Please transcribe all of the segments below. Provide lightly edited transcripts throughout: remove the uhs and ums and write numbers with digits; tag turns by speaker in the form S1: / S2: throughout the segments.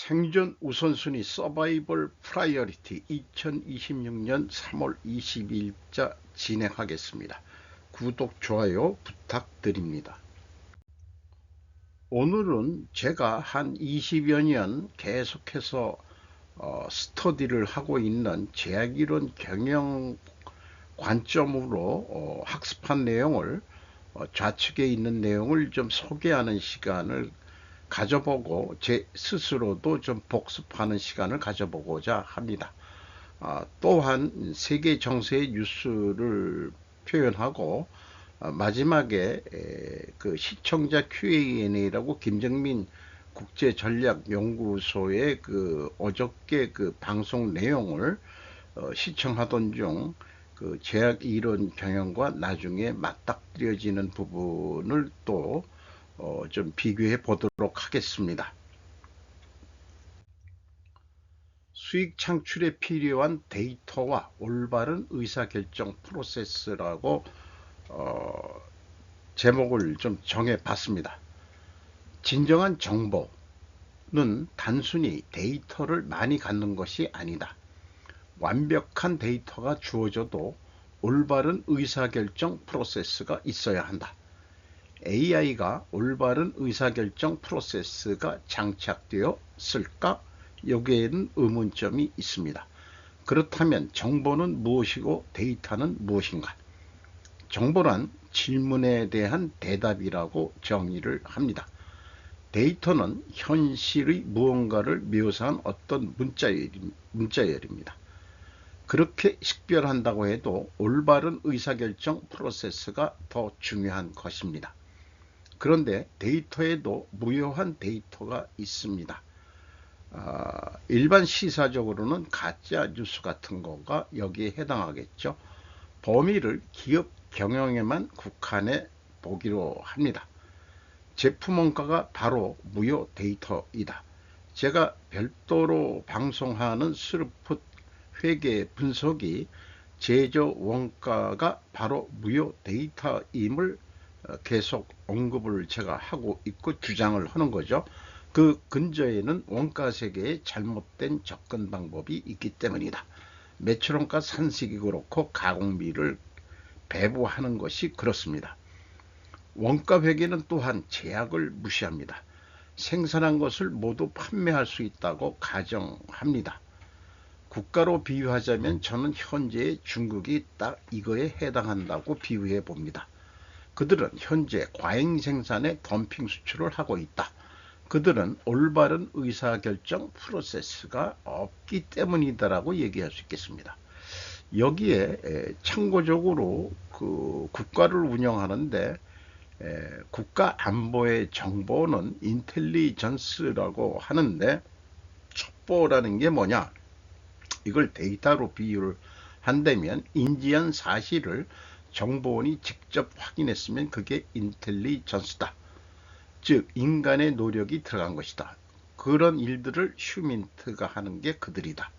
S1: 생존 우선순위 서바이벌 프라이어리티 2026년 3월 22일자 진행하겠습니다. 구독, 좋아요 부탁드립니다. 오늘은 제가 한 20여 년 계속해서 스터디를 하고 있는 제약이론 경영 관점으로 학습한 내용을 좌측에 있는 내용을 좀 소개하는 시간을 가져보고 제 스스로도 좀 복습하는 시간을 가져보고자 합니다. 또한 세계 정세의 뉴스를 표현하고 마지막에 그 시청자 Q&A라고 김정민 국제전략연구소의 그 어저께 그 방송 내용을 시청하던 중 그 제약 이론 경영과 나중에 맞닥뜨려지는 부분을 또 좀 비교해 보도록 하겠습니다. 수익 창출에 필요한 데이터와 올바른 의사결정 프로세스라고 제목을 좀 정해 봤습니다. 진정한 정보는 단순히 데이터를 많이 갖는 것이 아니다. 완벽한 데이터가 주어져도 올바른 의사결정 프로세스가 있어야 한다. AI가 올바른 의사결정 프로세스가 장착되었을까? 여기에는 의문점이 있습니다. 그렇다면 정보는 무엇이고 데이터는 무엇인가? 정보란 질문에 대한 대답이라고 정의를 합니다. 데이터는 현실의 무언가를 묘사한 어떤 문자열입니다. 그렇게 식별한다고 해도 올바른 의사결정 프로세스가 더 중요한 것입니다. 그런데 데이터에도 무효한 데이터가 있습니다. 일반 시사적으로는 가짜 뉴스 같은 거가 여기에 해당하겠죠. 범위를 기업 경영에만 국한해 보기로 합니다. 제품 원가가 바로 무효 데이터이다. 제가 별도로 방송하는 스루풋 회계 분석이 제조 원가가 바로 무효 데이터임을 계속 언급을 제가 하고 있고 주장을 하는 거죠. 그 근저에는 원가 세계의 잘못된 접근 방법이 있기 때문이다. 매출원가 산식이 그렇고 가공비를 배부하는 것이 그렇습니다. 원가 회계는 또한 제약을 무시합니다. 생산한 것을 모두 판매할 수 있다고 가정합니다. 국가로 비유하자면 저는 현재의 중국이 딱 이거에 해당한다고 비유해 봅니다. 그들은 현재 과잉 생산에 덤핑 수출을 하고 있다. 그들은 올바른 의사결정 프로세스가 없기 때문이다라고 얘기할 수 있겠습니다. 여기에 참고적으로 그 국가를 운영하는데 국가 안보의 정보는 인텔리전스라고 하는데 첩보라는 게 뭐냐? 이걸 데이터로 비유를 한다면 인지한 사실을 정보원이 직접 확인했으면 그게 인텔리전스다. 즉 인간의 노력이 들어간 것이다. 그런 일들을 휴민트가 하는 게 그들이다.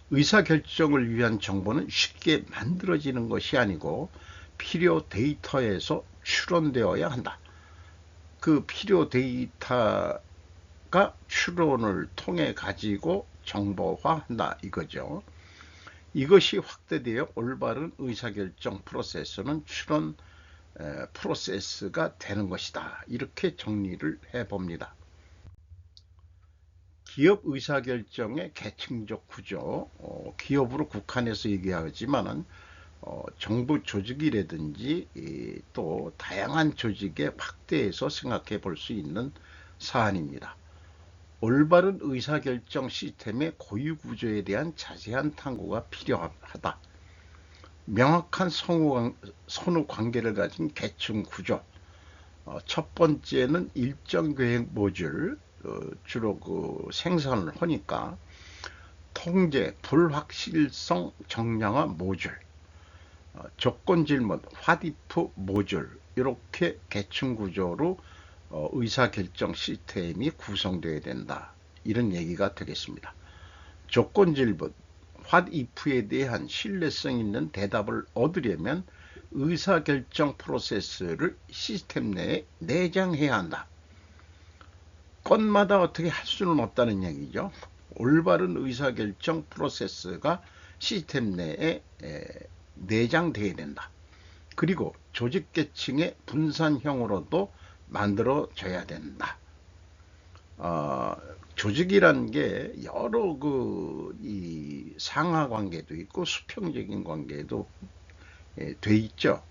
S1: 의사결정을 위한 정보는 쉽게 만들어지는 것이 아니고 필요 데이터에서 추론되어야 한다. 그 필요 데이터가 추론을 통해 가지고 정보화한다 이거죠. 이것이 확대되어 올바른 의사결정 프로세스는 추론 프로세스가 되는 것이다. 이렇게 정리를 해봅니다. 기업 의사결정의 계층적 구조, 기업으로 국한해서 얘기하지만은 정부 조직이라든지 또 다양한 조직에 확대해서 생각해 볼 수 있는 사안입니다. 올바른 의사결정 시스템의 고유 구조에 대한 자세한 탐구가 필요하다. 명확한 선후 관계를 가진 계층 구조. 첫 번째는 일정 계획 모듈, 주로 그 생산을 하니까 통제, 불확실성 정량화 모듈, 조건 질문, 화디프 모듈 이렇게 계층 구조로 의사결정 시스템이 구성되어야 된다. 이런 얘기가 되겠습니다. 조건 질문, what if에 대한 신뢰성 있는 대답을 얻으려면 의사결정 프로세스를 시스템 내에 내장해야 한다. 건마다 어떻게 할 수는 없다는 얘기죠. 올바른 의사결정 프로세스가 시스템 내에 내장되어야 된다. 그리고 조직계층의 분산형으로도 만들어져야 된다. 조직이란 게 여러 이 상하 관계도 있고 수평적인 관계도 돼 있죠.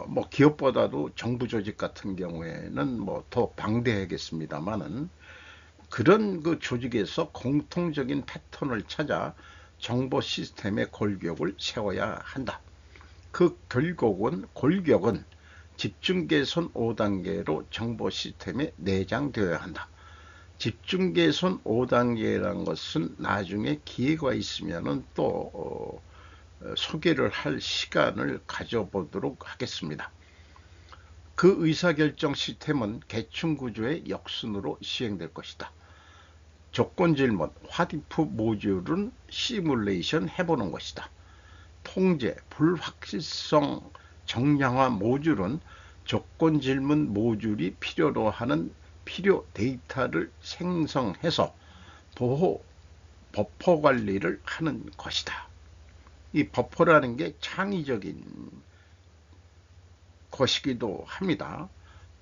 S1: 뭐 기업보다도 정부 조직 같은 경우에는 뭐 더 방대하겠습니다만은 그런 그 조직에서 공통적인 패턴을 찾아 정보 시스템의 골격을 세워야 한다. 그 골격은 집중 개선 5단계로 정보 시스템에 내장되어야 한다. 집중 개선 5단계라는 것은 나중에 기회가 있으면은 또 소개를 할 시간을 가져보도록 하겠습니다. 그 의사결정 시스템은 계층 구조의 역순으로 시행될 것이다. 조건 질문, 화디프 모듈은 시뮬레이션 해보는 것이다. 통제, 불확실성 정량화 모듈은 조건 질문 모듈이 필요로 하는 필요 데이터를 생성해서 보호, 버퍼 관리를 하는 것이다. 이 버퍼라는 게 창의적인 것이기도 합니다.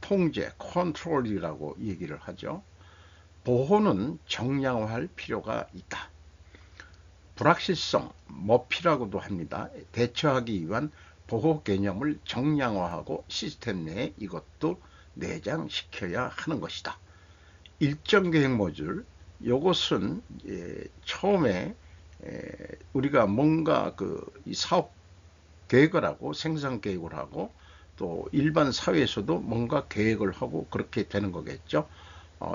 S1: 통제, 컨트롤이라고 얘기를 하죠. 보호는 정량화할 필요가 있다. 불확실성, 머피라고도 합니다. 대처하기 위한 보호 개념을 정량화하고 시스템 내에 이것도 내장시켜야 하는 것이다. 일정 계획 모듈, 이것은 처음에 우리가 뭔가 이 사업 계획을 하고 생산 계획을 하고 또 일반 사회에서도 뭔가 계획을 하고 그렇게 되는 거겠죠.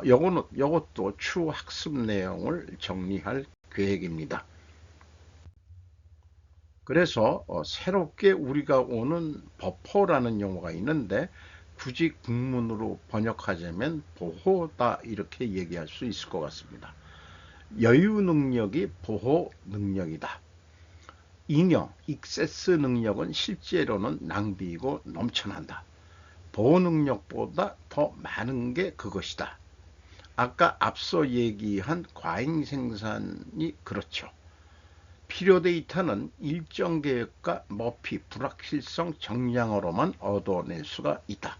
S1: 요것도 추후 학습 내용을 정리할 계획입니다. 그래서 새롭게 우리가 오는 버퍼라는 용어가 있는데 굳이 국문으로 번역하자면 보호다 이렇게 얘기할 수 있을 것 같습니다. 여유 능력이 보호 능력이다. 잉여, 익세스 능력은 실제로는 낭비이고 넘쳐난다. 보호 능력보다 더 많은 게 그것이다. 아까 앞서 얘기한 과잉 생산이 그렇죠. 필요 데이터는 일정 계획과 머피, 불확실성 정량화로만 얻어낼 수가 있다.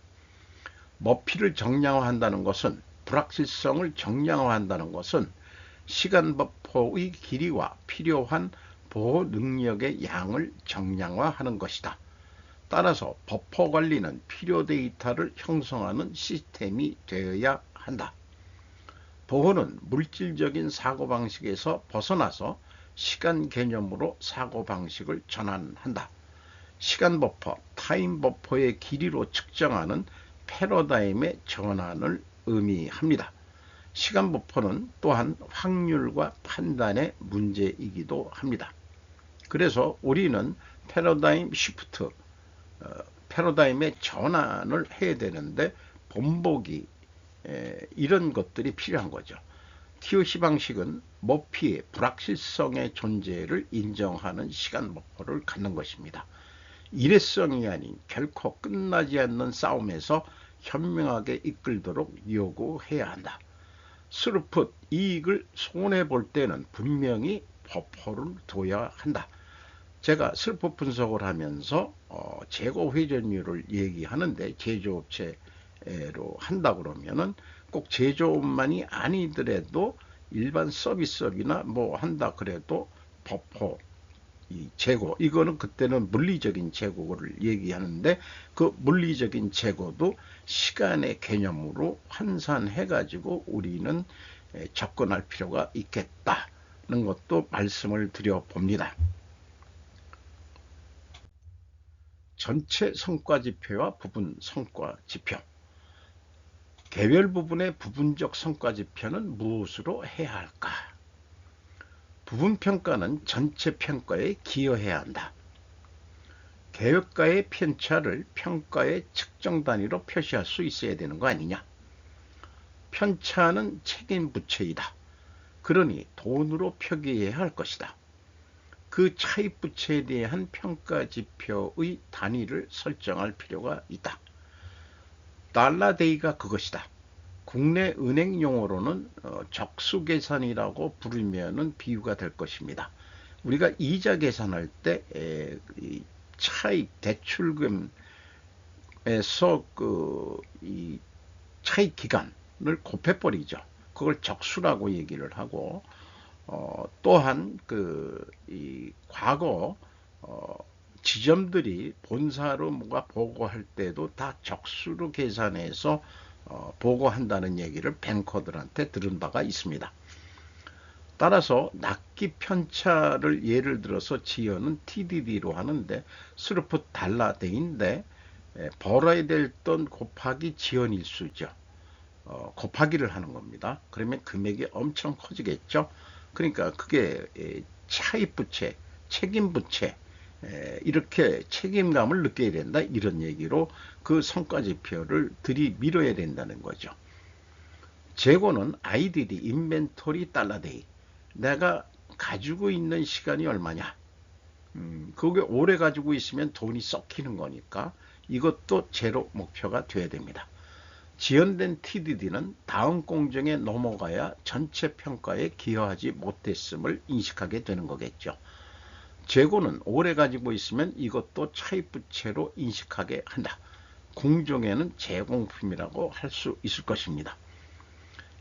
S1: 머피를 정량화한다는 것은 불확실성을 정량화한다는 것은 시간 버퍼의 길이와 필요한 보호 능력의 양을 정량화하는 것이다. 따라서 버퍼 관리는 필요 데이터를 형성하는 시스템이 되어야 한다. 보호는 물질적인 사고방식에서 벗어나서 시간 개념으로 사고방식을 전환한다. 시간 버퍼, 타임 버퍼의 길이로 측정하는 패러다임의 전환을 의미합니다. 시간 버퍼는 또한 확률과 판단의 문제이기도 합니다. 그래서 우리는 패러다임 시프트, 패러다임의 전환을 해야 되는데 본보기 이런 것들이 필요한 거죠. TOC 방식은 머피의 불확실성의 존재를 인정하는 시간 버퍼를 갖는 것입니다. 일회성이 아닌 결코 끝나지 않는 싸움에서 현명하게 이끌도록 요구해야 한다. 스루풋, 이익을 손해볼 때는 분명히 버퍼를 둬야 한다. 제가 스루풋 분석을 하면서 재고 회전율을 얘기하는데 제조업체로 한다 그러면은 꼭 제조업만이 아니더라도 일반 서비스업이나 뭐 한다 그래도 버퍼, 이 재고, 이거는 그때는 물리적인 재고를 얘기하는데 그 물리적인 재고도 시간의 개념으로 환산해 가지고 우리는 접근할 필요가 있겠다는 것도 말씀을 드려 봅니다. 전체 성과 지표와 부분 성과 지표. 개별 부분의 부분적 성과 지표는 무엇으로 해야 할까? 부분 평가는 전체 평가에 기여해야 한다. 계획과의 편차를 평가의 측정 단위로 표시할 수 있어야 되는 거 아니냐? 편차는 책임 부채이다. 그러니 돈으로 표기해야 할 것이다. 그 차입 부채에 대한 평가 지표의 단위를 설정할 필요가 있다. 달러데이가 그것이다. 국내 은행 용어로는 적수계산이라고 부르면은 비유가 될 것입니다. 우리가 이자 계산할 때 차익 대출금에서 이 차익 기간을 곱해버리죠. 그걸 적수라고 얘기를 하고, 또한 이 과거 지점들이 본사로 뭐가 보고할 때도 다 적수로 계산해서 보고한다는 얘기를 뱅커들한테 들은 바가 있습니다. 따라서 납기 편차를 예를 들어서 지어는 TDD로 하는데 스루풋 달러대인데 벌어야 될 돈 곱하기 지연일수죠. 곱하기를 하는 겁니다. 그러면 금액이 엄청 커지겠죠. 그러니까 그게 차입부채, 책임부채, 이렇게 책임감을 느껴야 된다, 이런 얘기로 그 성과지표를 들이밀어야 된다는 거죠. 재고는 IDD, 인벤토리 달러데이. 내가 가지고 있는 시간이 얼마냐. 그게 오래 가지고 있으면 돈이 썩히는 거니까 이것도 제로 목표가 돼야 됩니다. 지연된 TDD는 다음 공정에 넘어가야 전체 평가에 기여하지 못했음을 인식하게 되는 거겠죠. 재고는 오래 가지고 있으면 이것도 차입부채로 인식하게 한다. 공정에는 제공품이라고 할 수 있을 것입니다.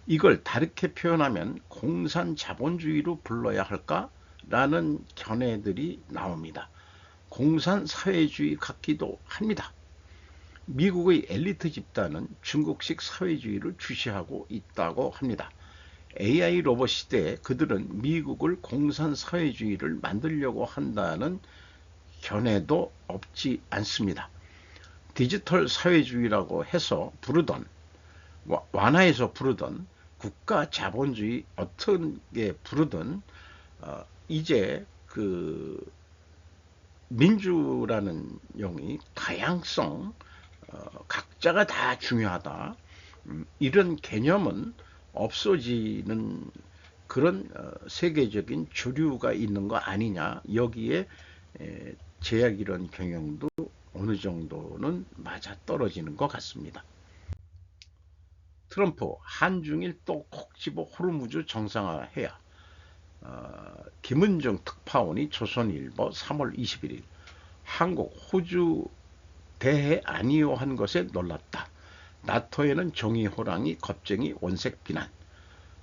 S1: 이걸 다르게 표현하면 공산자본주의로 불러야 할까? 라는 견해들이 나옵니다. 공산사회주의 같기도 합니다. 미국의 엘리트 집단은 중국식 사회주의를 주시하고 있다고 합니다. AI 로봇 시대에 그들은 미국을 공산사회주의를 만들려고 한다는 견해도 없지 않습니다. 디지털 사회주의라고 해서 부르던, 완화해서 부르던, 국가 자본주의 어떤 게 부르든 이제 민주라는 용이 다양성, 각자가 다 중요하다, 이런 개념은 없어지는 그런 세계적인 주류가 있는 거 아니냐. 여기에 제약이론 경영도 어느 정도는 맞아떨어지는 것 같습니다. 트럼프 한중일 또 콕 집어 호르무즈 정상화해야. 김은중 특파원이 조선일보 3월 21일 한국 호주 대해 아니요 한 것에 놀랐다. 나토에는 종이호랑이 겁쟁이 원색 비난.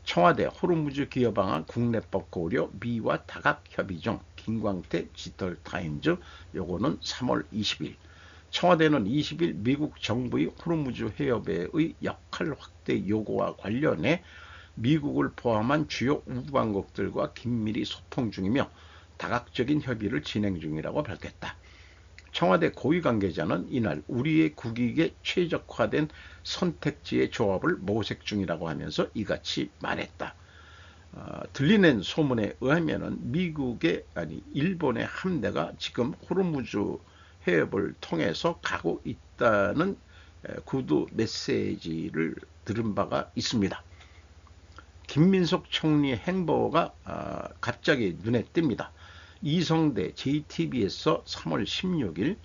S1: 청와대 호르무즈 기여 방안 국내법 고려 미와 다각 협의 중. 김광태 디지털타임즈. 요거는 3월 20일. 청와대는 20일 미국 정부의 호르무즈 해협의 역할 확대 요구와 관련해 미국을 포함한 주요 우방국들과 긴밀히 소통 중이며 다각적인 협의를 진행 중이라고 밝혔다. 청와대 고위 관계자는 이날 우리의 국익에 최적화된 선택지의 조합을 모색 중이라고 하면서 이같이 말했다. 들리는 소문에 의하면 일본의 함대가 지금 호르무즈 해협을 통해서 가고 있다는 구두 메시지를 들은 바가 있습니다. 김민석 총리 행보가 갑자기 눈에 띕니다. 이성대 JTBC에서 3월 16일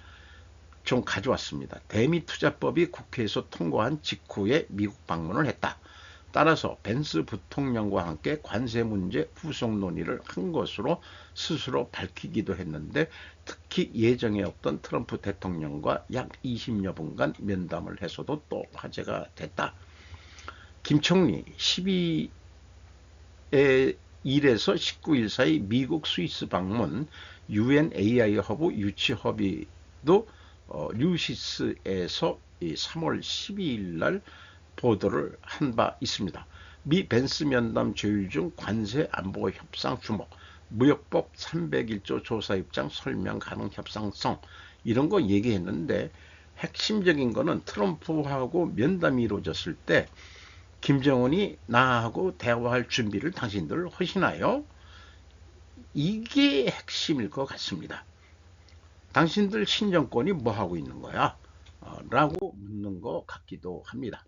S1: 좀 가져왔습니다. 대미투자법이 국회에서 통과한 직후에 미국 방문을 했다. 따라서 벤스 부통령과 함께 관세 문제 후속 논의를 한 것으로 스스로 밝히기도 했는데, 특히 예정에 없던 트럼프 대통령과 약 20여 분간 면담을 해서도 또 화제가 됐다. 김 총리 12에 1에서 19일 사이 미국 스위스 방문, UN AI 허브 유치 협의도 류시스에서 3월 12일 날 보도를 한 바 있습니다. 미 벤스 면담 조율 중 관세 안보 협상 주목, 무역법 301조 조사 입장 설명 가능 협상성, 이런 거 얘기했는데, 핵심적인 거는 트럼프하고 면담이 이루어졌을 때 김정은이 나하고 대화할 준비를 당신들 하시나요? 이게 핵심일 것 같습니다. 당신들 신정권이 뭐 하고 있는 거야? 라고 묻는 것 같기도 합니다.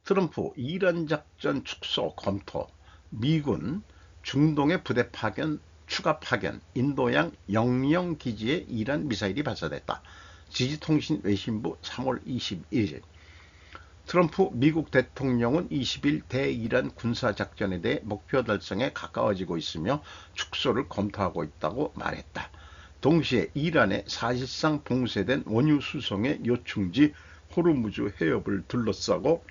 S1: 트럼프 이란 작전 축소 검토, 미군 중동의 부대 파견, 추가 파견, 인도양 영영 기지에 이란 미사일이 발사됐다. 지지통신 외신부 3월 21일. 트럼프 미국 대통령은 20일 대이란 군사작전에 대해 목표 달성에 가까워지고 있으며 축소를 검토하고 있다고 말했다. 동시에 이란의 사실상 봉쇄된 원유 수송의 요충지 호르무즈 해협을 둘러싸고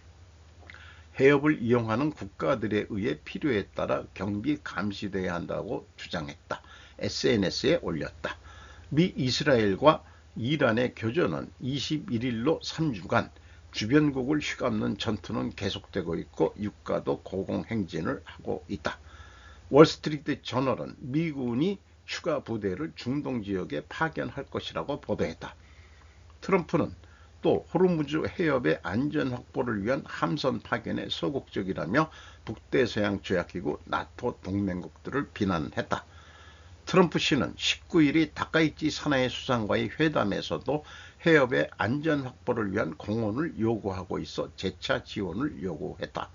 S1: 해협을 이용하는 국가들에 의해 필요에 따라 경비 감시돼야 한다고 주장했다. SNS에 올렸다. 미 이스라엘과 이란의 교전은 21일로 3주간 주변국을 휘감는 전투는 계속되고 있고 유가도 고공행진을 하고 있다. 월스트리트 저널은 미군이 추가 부대를 중동 지역에 파견할 것이라고 보도했다. 트럼프는 또 호르무즈 해협의 안전 확보를 위한 함선 파견에 소극적이라며 북대서양 조약기구 나토 동맹국들을 비난했다. 트럼프 씨는 19일이 다카이치 사나이 수상과의 회담에서도 해협의 안전 확보를 위한 공헌을 요구하고 있어 재차 지원을 요구했다.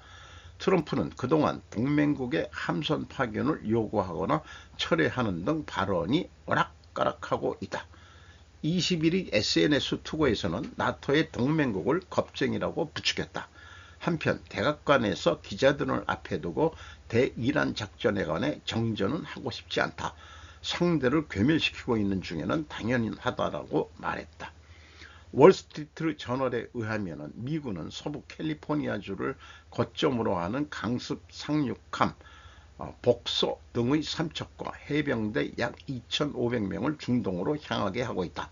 S1: 트럼프는 그동안 동맹국의 함선 파견을 요구하거나 철회하는 등 발언이 오락가락하고 있다. 21일 SNS 투고에서는 나토의 동맹국을 겁쟁이라고 부추겼다. 한편 백악관에서 기자들을 앞에 두고 대이란 작전에 관해 정전은 하고 싶지 않다. 상대를 괴멸시키고 있는 중에는 당연하다라고 말했다. 월스트리트 저널에 의하면 미군은 서부 캘리포니아주를 거점으로 하는 강습 상륙함, 복소 등의 삼척과 해병대 약 2,500명을 중동으로 향하게 하고 있다.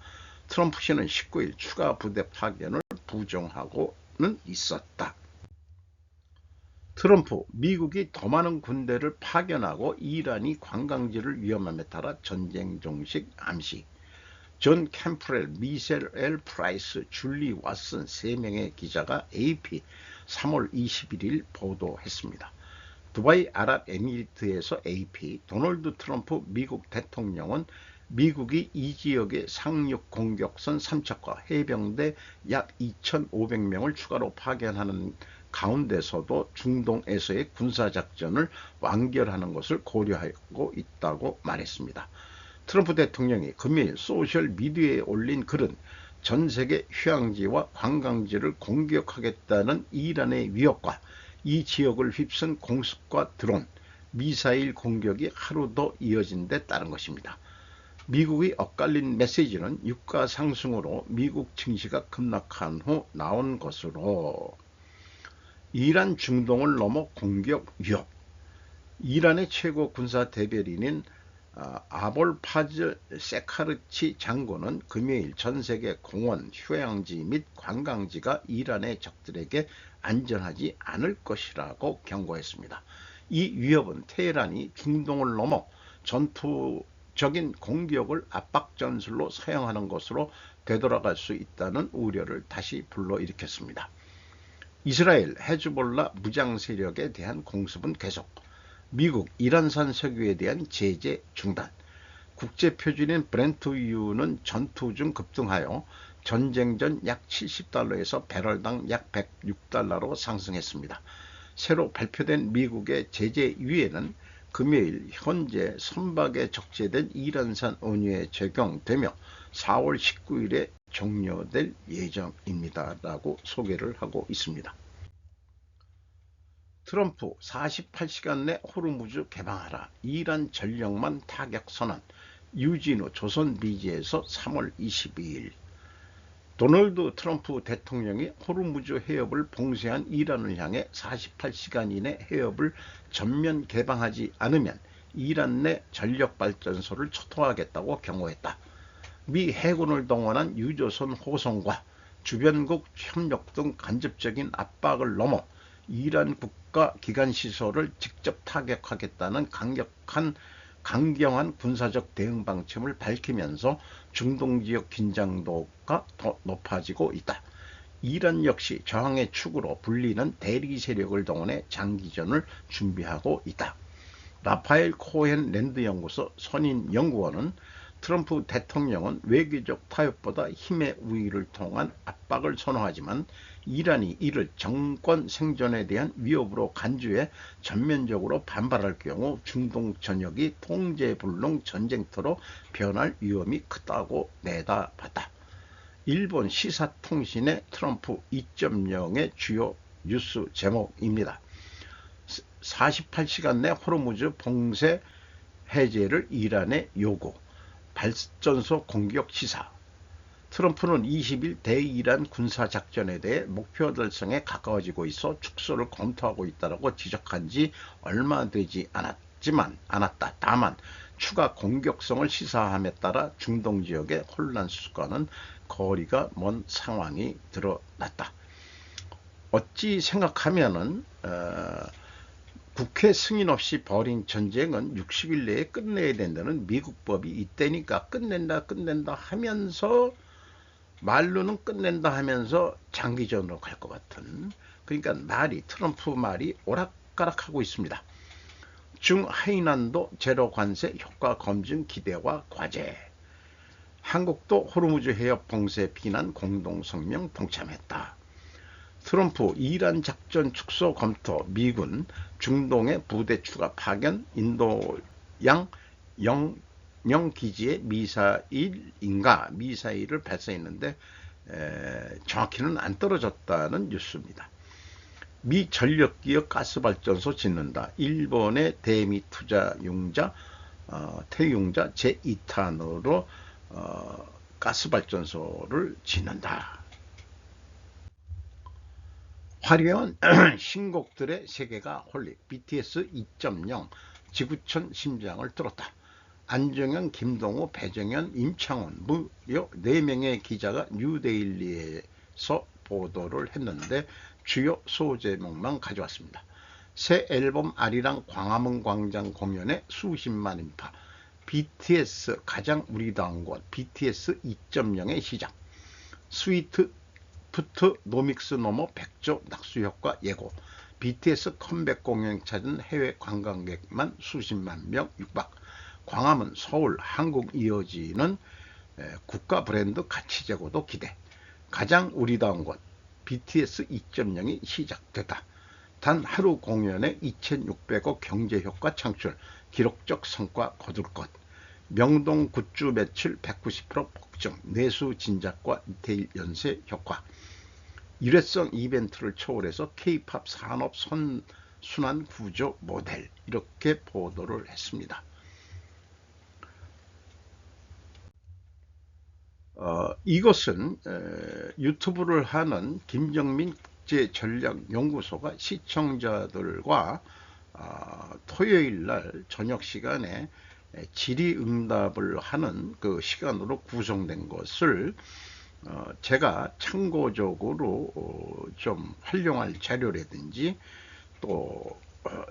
S1: 트럼프 씨는 19일 추가 부대 파견을 부정하고는 있었다. 트럼프, 미국이 더 많은 군대를 파견하고 이란이 관광지를 위험함에 따라 전쟁 종식 암시. 존 캠프렐, 미셸 L. 프라이스, 줄리 왓슨 3명의 기자가 AP 3월 21일 보도했습니다. 두바이 아랍에미리트에서 AP, 도널드 트럼프 미국 대통령은 미국이 이 지역의 상륙 공격선 삼척과 해병대 약 2,500명을 추가로 파견하는 가운데서도 중동에서의 군사작전을 완결하는 것을 고려하고 있다고 말했습니다. 트럼프 대통령이 금요일 소셜미디어에 올린 글은 전 세계 휴양지와 관광지를 공격하겠다는 이란의 위협과 이 지역을 휩쓴 공습과 드론, 미사일 공격이 하루 더 이어진 데 따른 것입니다. 미국의 엇갈린 메시지는 유가 상승으로 미국 증시가 급락한 후 나온 것으로 이란 중동을 넘어 공격 위협. 이란의 최고 군사 대변인인 아볼파즈 세카르치 장군은 금요일 전세계 공원, 휴양지 및 관광지가 이란의 적들에게 안전하지 않을 것이라고 경고했습니다. 이 위협은 테헤란이 중동을 넘어 전투적인 공격을 압박전술로 사용하는 것으로 되돌아갈 수 있다는 우려를 다시 불러일으켰습니다. 이스라엘 헤즈볼라 무장 세력에 대한 공습은 계속, 미국 이란산 석유에 대한 제재 중단, 국제표준인 브렌트유는 전투 중 급등하여 전쟁 전 약 70달러에서 배럴당 약 106달러로 상승했습니다. 새로 발표된 미국의 제재 위에는 금요일 현재 선박에 적재된 이란산 원유에 적용되며 4월 19일에 종료될 예정입니다. 라고 소개를 하고 있습니다. 트럼프 48시간 내 호르무즈 개방하라. 이란 전력만 타격 선언. 유진우 조선비지에서 3월 22일. 도널드 트럼프 대통령이 호르무즈 해협을 봉쇄한 이란을 향해 48시간 이내 해협을 전면 개방하지 않으면 이란 내 전력발전소를 초토화하겠다고 경고했다. 미 해군을 동원한 유조선 호송과 주변국 협력 등 간접적인 압박을 넘어 이란 국가 기관시설을 직접 타격하겠다는 강경한 군사적 대응 방침을 밝히면서 중동 지역 긴장도가 더 높아지고 있다. 이란 역시 저항의 축으로 불리는 대리 세력을 동원해 장기전을 준비하고 있다. 라파엘 코헨 랜드 연구소 선임 연구원은 트럼프 대통령은 외교적 타협보다 힘의 우위를 통한 압박을 선호하지만 이란이 이를 정권 생존에 대한 위협으로 간주해 전면적으로 반발할 경우 중동 전역이 통제불능 전쟁터로 변할 위험이 크다고 내다봤다. 일본 시사통신의 트럼프 2.0의 주요 뉴스 제목입니다. 48시간 내 호르무즈 봉쇄 해제를 이란에 요구, 발전소 공격 시사. 트럼프는 20일 대이란 군사작전에 대해 목표 달성에 가까워지고 있어 축소를 검토하고 있다고 지적한 지 얼마 되지 않았다. 다만 추가 공격성을 시사함에 따라 중동 지역의 혼란 수과는 거리가 먼 상황이 드러났다. 어찌 생각하면은 국회 승인 없이 벌인 전쟁은 60일 내에 끝내야 된다는 미국 법이 있다니까 끝낸다 하면서 말로는 끝낸다 하면서 장기전으로 갈 것 같은, 그러니까 트럼프 말이 오락가락하고 있습니다. 중하이난도 제로 관세 효과 검증 기대와 과제. 한국도 호르무즈 해협 봉쇄 비난 공동성명 동참했다. 트럼프 이란 작전 축소 검토, 미군 중동의 부대 추가 파견, 인도양 영영기지에 미사일을 발사했는데 정확히는 안 떨어졌다는 뉴스입니다. 미 전력기업 가스발전소 짓는다. 일본의 대미 투자 융자 태융자 제2탄으로 가스발전소를 짓는다. 화려한 신곡들의 세계가 홀릭, BTS 2.0 지구촌 심장을 뚫었다. 안정현, 김동호, 배정현, 임창원 무려 4명의 기자가 뉴데일리에서 보도를 했는데 주요 소제목만 가져왔습니다. 새 앨범 아리랑 광화문 광장 공연에 수십만 인파, BTS 가장 우리다운 곳, BTS 2.0의 시작, 스위트 푸트 노믹스 넘어 100조 낙수효과 예고, BTS 컴백 공연 찾은 해외 관광객만 수십만 명 육박, 광화문 서울 한국 이어지는 국가 브랜드 가치 제고도 기대, 가장 우리다운 곳 BTS 2.0이 시작됐다. 단 하루 공연에 2600억 경제효과 창출, 기록적 성과 거둘 것, 명동 굿즈 매출 190% 폭증, 내수 진작과 리테일 연쇄 효과, 일회성 이벤트를 초월해서 K-팝 산업 순환 구조 모델, 이렇게 보도를 했습니다. 이것은 유튜브를 하는 김정민 국제전략연구소가 시청자들과 토요일 날 저녁 시간에 질의응답을 하는 그 시간으로 구성된 것을 제가 참고적으로 좀 활용할 자료라든지 또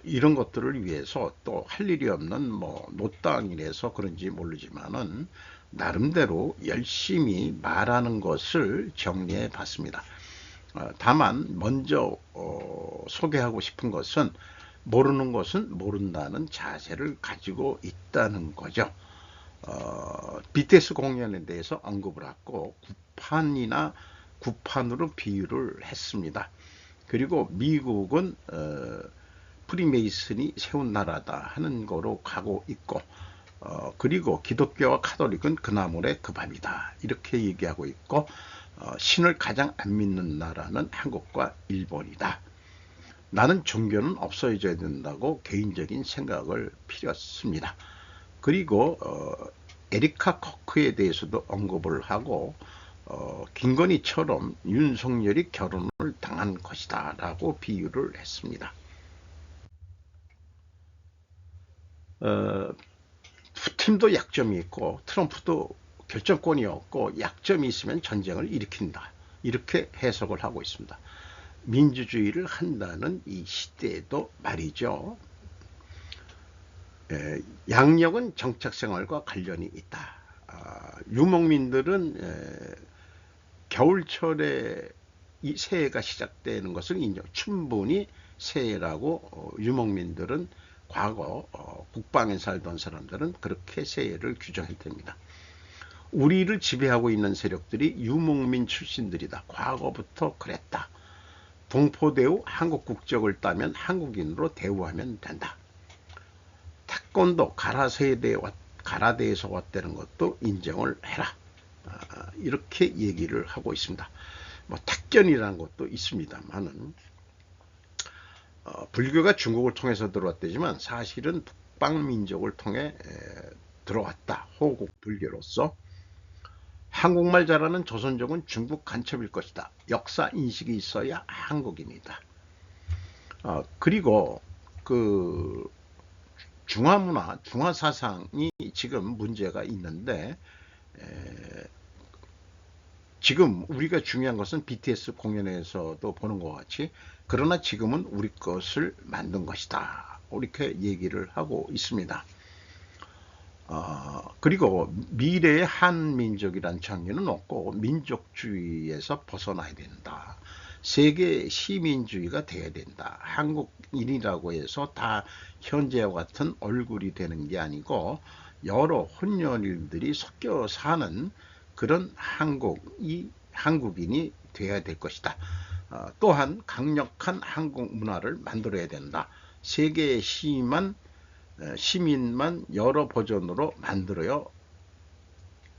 S1: 이런 것들을 위해서 또 할 일이 없는 노땅이라서 그런지 모르지만은 나름대로 열심히 말하는 것을 정리해 봤습니다. 다만 먼저 소개하고 싶은 것은 모르는 것은 모른다는 자세를 가지고 있다는 거죠. BTS 공연에 대해서 언급을 하고 구판으로 비유를 했습니다. 그리고 미국은 프리메이슨이 세운 나라다 하는 거로 가고 있고, 그리고 기독교와 카톨릭은 그 나물의 그 밥이다 이렇게 얘기하고 있고, 신을 가장 안 믿는 나라는 한국과 일본이다. 나는 종교는 없어져야 된다고 개인적인 생각을 피웠습니다. 그리고 에리카 코크에 대해서도 언급을 하고 김건희처럼 윤석열이 결혼을 당한 것이다 라고 비유를 했습니다. 푸틴도 약점이 있고 트럼프도 결정권이 없고 약점이 있으면 전쟁을 일으킨다, 이렇게 해석을 하고 있습니다. 민주주의를 한다는 이 시대에도 말이죠. 양력은 정착생활과 관련이 있다. 유목민들은 겨울철에 이 새해가 시작되는 것을 충분히 새해라고 유목민들은 과거 국방에 살던 사람들은 그렇게 새해를 규정했답니다. 우리를 지배하고 있는 세력들이 유목민 출신들이다. 과거부터 그랬다. 동포대우 한국 국적을 따면 한국인으로 대우하면 된다. 태권도 가라데에서 왔다는 것도 인정을 해라. 이렇게 얘기를 하고 있습니다. 뭐 탁견이라는 것도 있습니다만은 불교가 중국을 통해서 들어왔다지만 사실은 북방민족을 통해 들어왔다. 호국 불교로서 한국말 잘하는 조선족은 중국 간첩일 것이다. 역사 인식이 있어야 한국인이다. 그리고 그 중화문화, 중화사상이 지금 문제가 있는데 지금 우리가 중요한 것은 BTS 공연에서도 보는 것 같이 그러나 지금은 우리 것을 만든 것이다. 이렇게 얘기를 하고 있습니다. 그리고 미래의 한민족이란 장면은 없고 민족주의에서 벗어나야 된다. 세계 시민주의가 돼야 된다. 한국인이라고 해서 다 현재와 같은 얼굴이 되는 게 아니고 여러 혼혈인들이 섞여 사는 그런 한국인이 돼야 될 것이다. 또한 강력한 한국 문화를 만들어야 된다. 세계의 시민만 여러 버전으로 만들어요.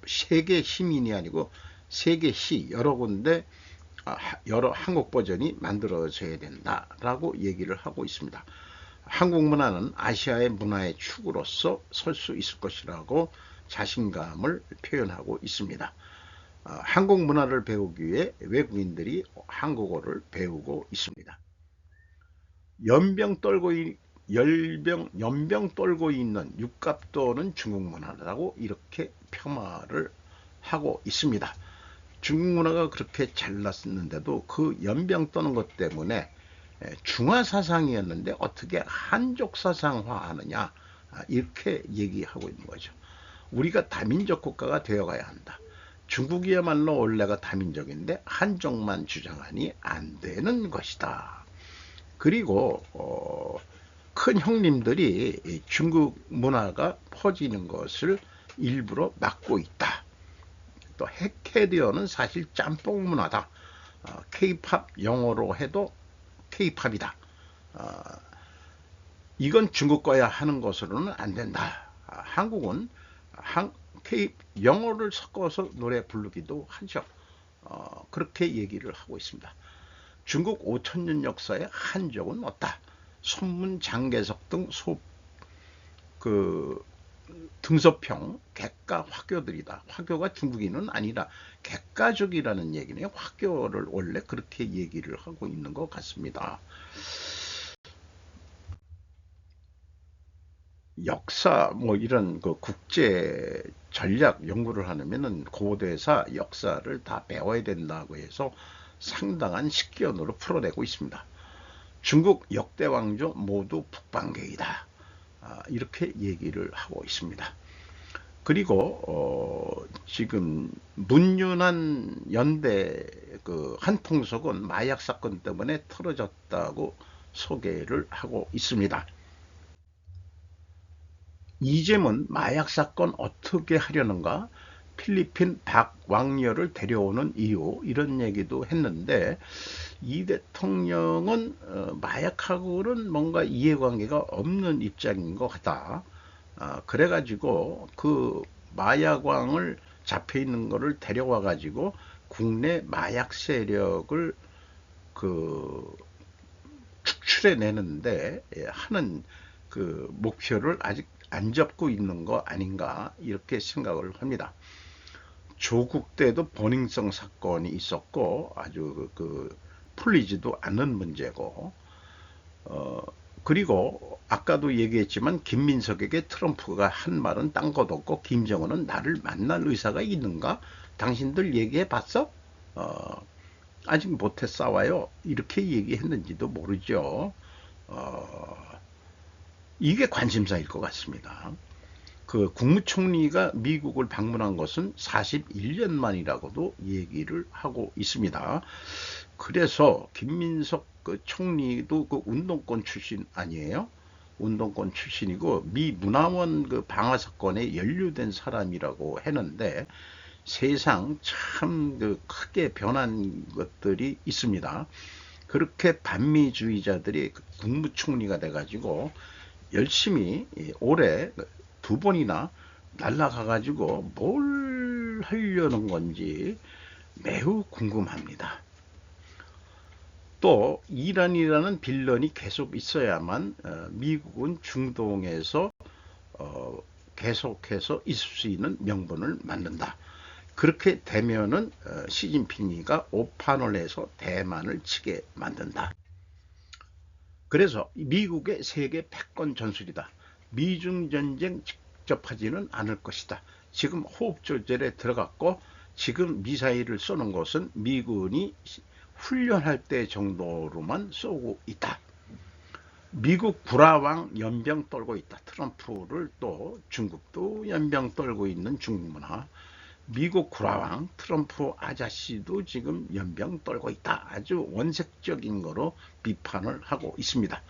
S1: 세계 시민이 아니고 세계 시 여러 군데 여러 한국 버전이 만들어져야 된다라고 얘기를 하고 있습니다. 한국 문화는 아시아의 문화의 축으로서 설 수 있을 것이라고 자신감을 표현하고 있습니다. 한국 문화를 배우기 위해 외국인들이 한국어를 배우고 있습니다. 연병 떨고 있는 육갑도는 중국 문화라고 이렇게 폄하를 하고 있습니다. 중국 문화가 그렇게 잘났는데도 그 연병 떠는 것 때문에 중화사상이었는데 어떻게 한족사상화하느냐 이렇게 얘기하고 있는 거죠. 우리가 다민족 국가가 되어가야 한다. 중국이야말로 원래가 다민족인데 한족만 주장하니 안 되는 것이다. 그리고 큰 형님들이 중국 문화가 퍼지는 것을 일부러 막고 있다. 또 해캐디어는 사실 짬뽕 문화다. K-팝 영어로 해도 K-팝이다. 이건 중국 거야 하는 것으로는 안 된다. 한국은 영어를 섞어서 노래 부르기도 하죠. 그렇게 얘기를 하고 있습니다. 중국 5천년 역사에 한족은 없다. 손문, 장개석 등 등서평, 객가, 화교들이다. 화교가 중국인은 아니라 객가족이라는 얘기네요. 화교를 원래 그렇게 얘기를 하고 있는 것 같습니다. 역사 이런 국제 전략 연구를 하려면은 고대사 역사를 다 배워야 된다고 해서 상당한 식견으로 풀어내고 있습니다. 중국 역대 왕조 모두 북방계이다. 이렇게 얘기를 하고 있습니다. 그리고 지금 문윤한 연대 한통속은 마약 사건 때문에 틀어졌다고 소개를 하고 있습니다. 이재문 마약 사건 어떻게 하려는가? 필리핀 박왕녀를 데려오는 이유 이런 얘기도 했는데 이 대통령은 마약하고는 뭔가 이해관계가 없는 입장인 것 같다. 그래가지고 그 마약왕을 잡혀있는 거를 데려와 가지고 국내 마약 세력을 축출해내는데 하는 목표를 아직 안 잡고 있는 거 아닌가 이렇게 생각을 합니다. 조국 때도 버닝썬 사건이 있었고 아주 풀리지도 않는 문제고 그리고 아까도 얘기했지만 김민석에게 트럼프가 한 말은 딴 것 없고 김정은은 나를 만날 의사가 있는가? 당신들 얘기해 봤어? 아직 못해 싸워요. 이렇게 얘기했는지도 모르죠. 이게 관심사일 것 같습니다. 국무총리가 미국을 방문한 것은 41년 만이라고도 얘기를 하고 있습니다. 그래서 김민석 총리도 운동권 출신 아니에요? 운동권 출신이고 미 문화원 방화 사건에 연루된 사람이라고 했는데 세상 참 크게 변한 것들이 있습니다. 그렇게 반미주의자들이 국무총리가 돼가지고 열심히 올해 2번이나 날라가 가지고 뭘 뭘 하려는 건지 매우 궁금합니다. 또 이란이라는 빌런이 계속 있어야만 미국은 중동에서 계속해서 있을 수 있는 명분을 만든다. 그렇게 되면은 시진핑이가 오판을 해서 대만을 치게 만든다. 그래서 미국의 세계 패권 전술이다. 미중 전쟁 직접 하지는 않을 것이다. 지금 호흡 조절에 들어갔고 지금 미사일을 쏘는 것은 미군이 훈련할 때 정도로만 쏘고 있다. 미국 구라왕 연병 떨고 있다. 트럼프를 또 중국도 연병 떨고 있는 중국 문화. 미국 구라왕 트럼프 아저씨도 지금 연병 떨고 있다. 아주 원색적인 거로 비판을 하고 있습니다.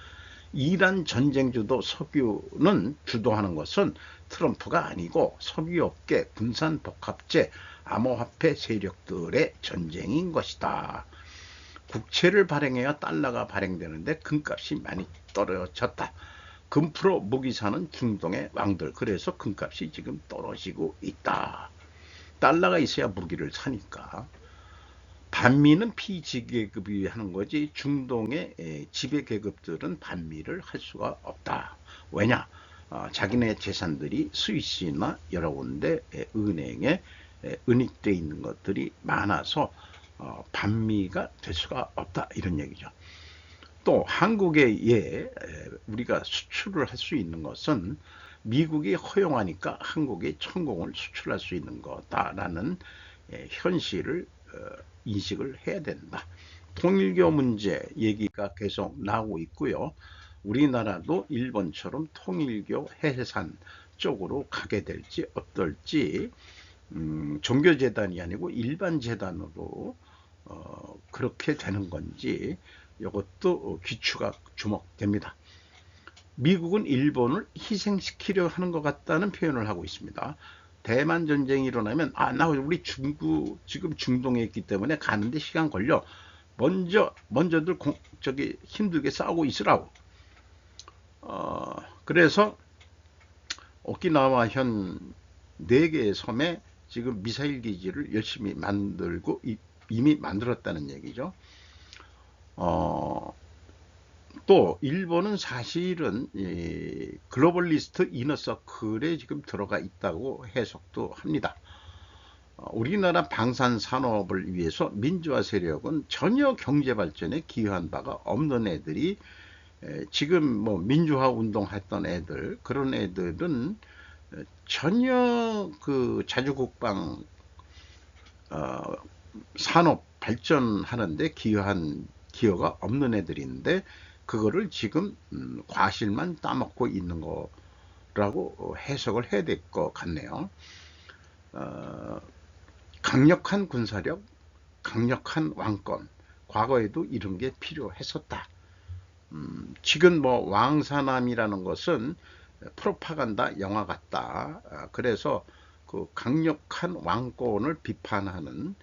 S1: 이란 전쟁주도 석유는 주도하는 것은 트럼프가 아니고 석유업계, 군산복합체, 암호화폐 세력들의 전쟁인 것이다. 국채를 발행해야 달러가 발행되는데 금값이 많이 떨어졌다. 금프로 무기 사는 중동의 왕들. 그래서 금값이 지금 떨어지고 있다. 달러가 있어야 무기를 사니까. 반미는 피지계급이 하는 거지 중동의 지배계급들은 반미를 할 수가 없다. 왜냐? 자기네 재산들이 스위스나 여러 군데 은행에 은닉되어 있는 것들이 많아서 반미가 될 수가 없다. 이런 얘기죠. 또 한국에 우리가 수출을 할 수 있는 것은 미국이 허용하니까 한국의 천공을 수출할 수 있는 거다라는 현실을 인식을 해야 된다. 통일교 문제 얘기가 계속 나오고 있고요. 우리나라도 일본처럼 통일교 해산 쪽으로 가게 될지 어떨지 종교재단이 아니고 일반 재단으로 그렇게 되는 건지 이것도 귀추가 주목됩니다. 미국은 일본을 희생시키려 하는 것 같다는 표현을 하고 있습니다. 대만 전쟁이 일어나면 나 우리 중국 지금 중동에 있기 때문에 가는데 시간 걸려. 먼저들 저기 힘들게 싸우고 있으라고. 그래서 오키나와 현 4개의 섬에 지금 미사일 기지를 열심히 만들고 이미 만들었다는 얘기죠. 또 일본은 사실은 글로벌리스트 이너서클에 지금 들어가 있다고 해석도 합니다. 우리나라 방산 산업을 위해서 민주화 세력은 전혀 경제 발전에 기여한 바가 없는 애들이 지금 뭐 민주화 운동했던 애들, 그런 애들은 전혀 그 자주국방 산업 발전하는데 기여가 없는 애들인데 그거를 지금 과실만 따먹고 있는 거라고 해석을 해야 될 것 같네요. 강력한 군사력, 강력한 왕권, 과거에도 이런 게 필요했었다. 지금 뭐 왕사남이라는 것은 프로파간다 영화 같다. 그래서 그 강력한 왕권을 비판하는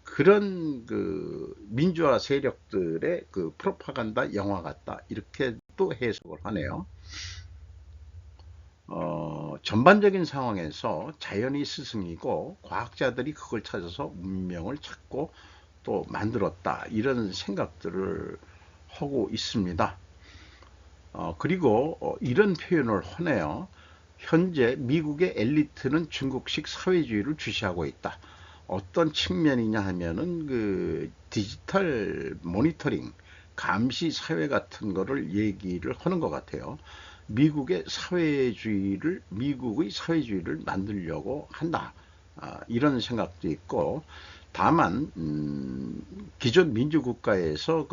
S1: 그런 그 민주화 세력들의 그 프로파간다 영화 같다. 이렇게 또 해석을 하네요. 전반적인 상황에서 자연이 스승이고 과학자들이 그걸 찾아서 문명을 찾고 또 만들었다. 이런 생각들을 하고 있습니다. 그리고 이런 표현을 하네요. 현재 미국의 엘리트는 중국식 사회주의를 주시하고 있다. 어떤 측면이냐 하면은 그 디지털 모니터링, 감시 사회 같은 거를 얘기를 하는 것 같아요. 미국의 사회주의를 만들려고 한다. 이런 생각도 있고, 다만 기존 민주국가에서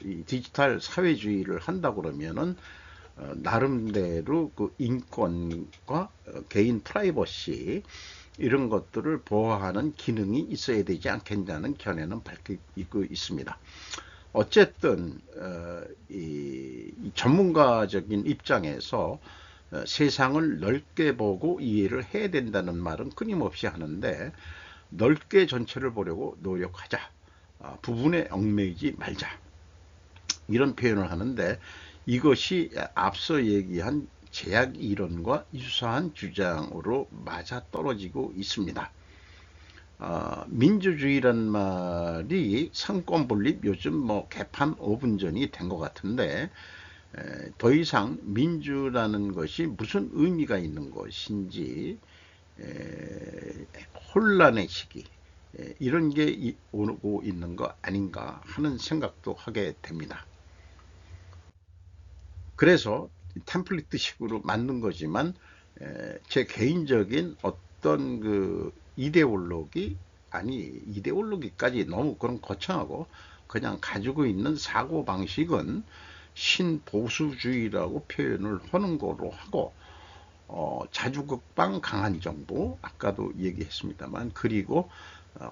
S1: 이 디지털 사회주의를 한다 그러면은 나름대로 그 인권과 개인 프라이버시 이런 것들을 보호하는 기능이 있어야 되지 않겠냐는 견해는 밝히고 있습니다. 어쨌든 이 전문가적인 입장에서 세상을 넓게 보고 이해를 해야 된다는 말은 끊임없이 하는데 넓게 전체를 보려고 노력하자. 부분에 얽매이지 말자. 이런 표현을 하는데 이것이 앞서 얘기한 제약 이론과 유사한 주장으로 맞아떨어지고 있습니다. 민주주의란 말이 상권 분립 요즘 뭐 개판 5분 전이 된 것 같은데, 더 이상 민주라는 것이 무슨 의미가 있는 것인지 혼란의 시기, 이런 게 오고 있는 거 아닌가 하는 생각도 하게 됩니다. 그래서 템플릿식으로 만든 거지만, 제 개인적인 어떤 그 이데올로기, 아니 이데올로기까지 너무 그런 거창하고, 그냥 가지고 있는 사고방식은 신보수주의라고 표현을 하는 거로 하고, 자주극방 강한 정부, 아까도 얘기했습니다만, 그리고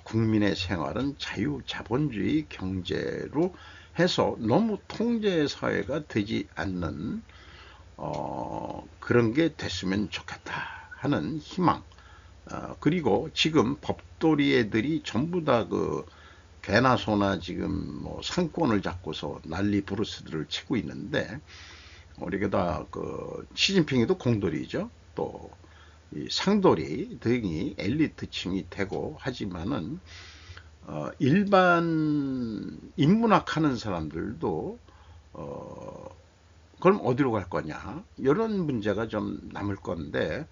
S1: 국민의 생활은 자유자본주의 경제로 해서 너무 통제사회가 되지 않는 그런 게 됐으면 좋겠다 하는 희망. 그리고 지금 법도리 애들이 전부 다 그 개나 소나 지금 뭐 상권을 잡고서 난리 부르스들을 치고 있는데, 우리가 다 그 시진핑이도 공돌이죠. 또 이 상돌이 등이 엘리트층이 되고 하지만은, 일반 인문학 하는 사람들도 그럼 어디로 갈 거냐, 이런 문제가 좀 남을 건데,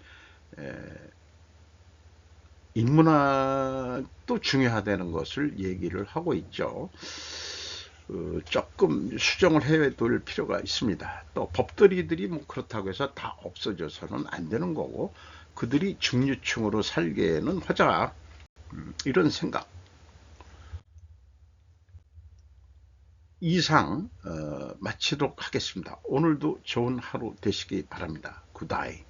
S1: 인문학도 중요하다는 것을 얘기를 하고 있죠. 조금 수정을 해둘 필요가 있습니다. 또 법들이들이 뭐 그렇다고 해서 다 없어져서는 안 되는 거고, 그들이 중류층으로 살기에는 하자, 이런 생각. 이상 마치도록 하겠습니다. 오늘도 좋은 하루 되시기 바랍니다. 굿다이.